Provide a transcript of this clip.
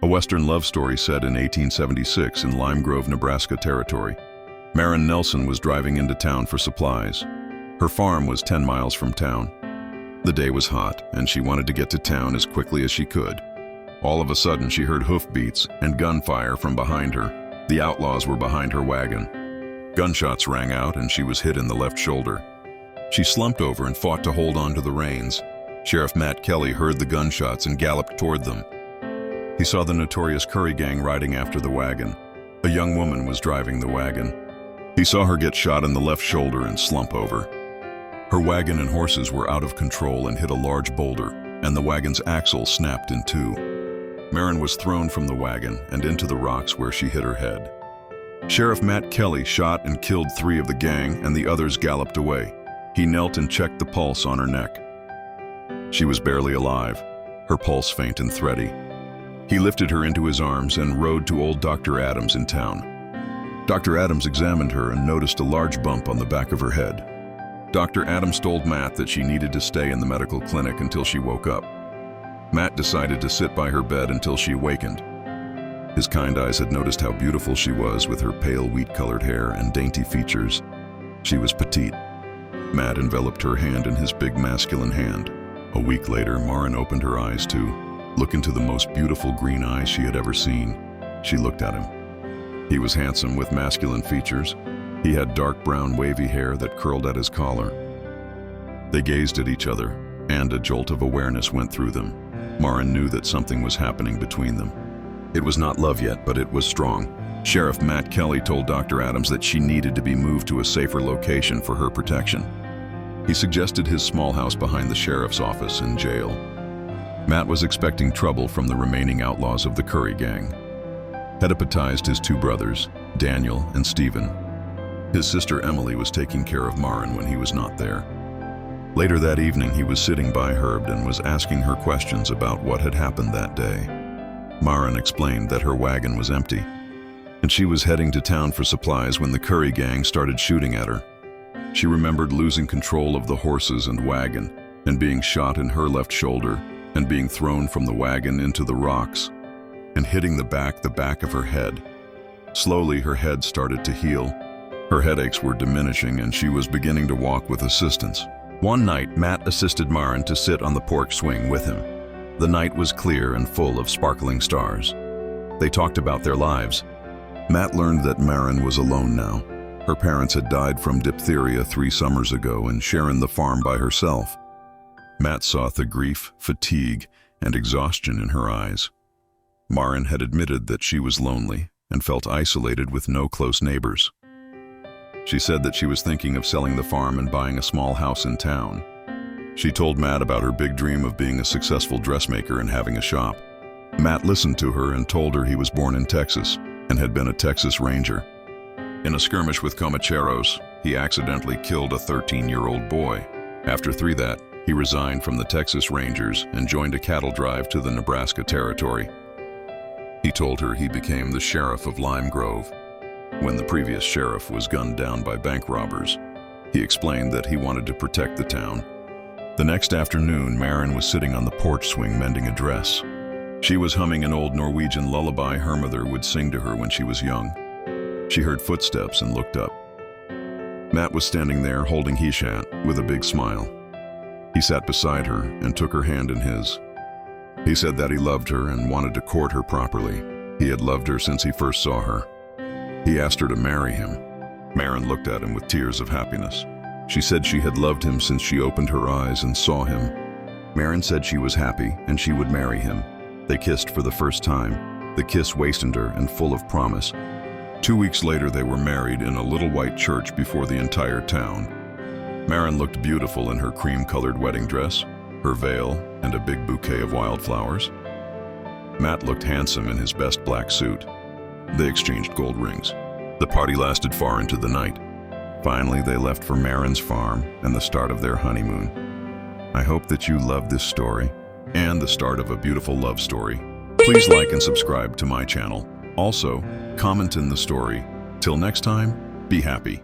a Western love story set in 1876 in Lime Grove, Nebraska territory. Maren Nelson was driving into town for supplies. Her farm was 10 miles from town. The day was hot, and she wanted to get to town as quickly as she could. All of a sudden, she heard hoofbeats and gunfire from behind her. The outlaws were behind her wagon. Gunshots rang out, and she was hit in the left shoulder. She slumped over and fought to hold on to the reins. Sheriff Matt Kelly heard the gunshots and galloped toward them. He saw the notorious Curry gang riding after the wagon. A young woman was driving the wagon. He saw her get shot in the left shoulder and slump over. Her wagon and horses were out of control and hit a large boulder, and the wagon's axle snapped in two. Maren was thrown from the wagon and into the rocks where she hit her head. Sheriff Matt Kelly shot and killed 3 of the gang, and the others galloped away. He knelt and checked the pulse on her neck. She was barely alive, her pulse faint and thready. He lifted her into his arms and rode to old Dr. Adams in town. Dr. Adams examined her and noticed a large bump on the back of her head. Dr. Adams told Matt that she needed to stay in the medical clinic until she woke up. Matt decided to sit by her bed until she awakened. His kind eyes had noticed how beautiful she was with her pale wheat-colored hair and dainty features. She was petite. Matt enveloped her hand in his big masculine hand. A week later, Maren opened her eyes to look into the most beautiful green eyes she had ever seen. She looked at him. He was handsome with masculine features. He had dark brown wavy hair that curled at his collar. They gazed at each other, and a jolt of awareness went through them. Maren knew that something was happening between them. It was not love yet, but it was strong. Sheriff Matt Kelly told Dr. Adams that she needed to be moved to a safer location for her protection. He suggested his small house behind the sheriff's office and jail. Matt was expecting trouble from the remaining outlaws of the Curry gang. Hedipatized his 2 brothers, Daniel and Stephen. His sister Emily was taking care of Maren when he was not there. Later that evening, he was sitting by Herb and was asking her questions about what had happened that day. Maren explained that her wagon was empty, and she was heading to town for supplies when the Curry gang started shooting at her. She remembered losing control of the horses and wagon, and being shot in her left shoulder, and being thrown from the wagon into the rocks, and hitting the back of her head. Slowly, her head started to heal. Her headaches were diminishing, and she was beginning to walk with assistance. One night, Matt assisted Maren to sit on the porch swing with him. The night was clear and full of sparkling stars. They talked about their lives. Matt learned that Maren was alone now. Her parents had died from diphtheria 3 summers ago and sharing the farm by herself. Matt saw the grief, fatigue, and exhaustion in her eyes. Maren had admitted that she was lonely and felt isolated with no close neighbors. She said that she was thinking of selling the farm and buying a small house in town. She told Matt about her big dream of being a successful dressmaker and having a shop. Matt listened to her and told her he was born in Texas and had been a Texas Ranger. In a skirmish with Comancheros, he accidentally killed a 13-year-old boy. After that, he resigned from the Texas Rangers and joined a cattle drive to the Nebraska territory. He told her he became the sheriff of Lime Grove when the previous sheriff was gunned down by bank robbers. He explained that he wanted to protect the town. The next afternoon, Maren was sitting on the porch swing mending a dress. She was humming an old Norwegian lullaby her mother would sing to her when she was young. She heard footsteps and looked up. Matt was standing there holding Hishant with a big smile. He sat beside her and took her hand in his. He said that he loved her and wanted to court her properly. He had loved her since he first saw her. He asked her to marry him. Maren looked at him with tears of happiness. She said she had loved him since she opened her eyes and saw him. Maren said she was happy and she would marry him. They kissed for the first time. The kiss wasted her and full of promise. 2 weeks later, they were married in a little white church before the entire town. Maren looked beautiful in her cream-colored wedding dress, her veil, and a big bouquet of wildflowers. Matt looked handsome in his best black suit. They exchanged gold rings. The party lasted far into the night. Finally, they left for Maren's farm and the start of their honeymoon. I hope that you love this story and the start of a beautiful love story. Please like and subscribe to my channel. Also, comment in the story. Till next time, be happy.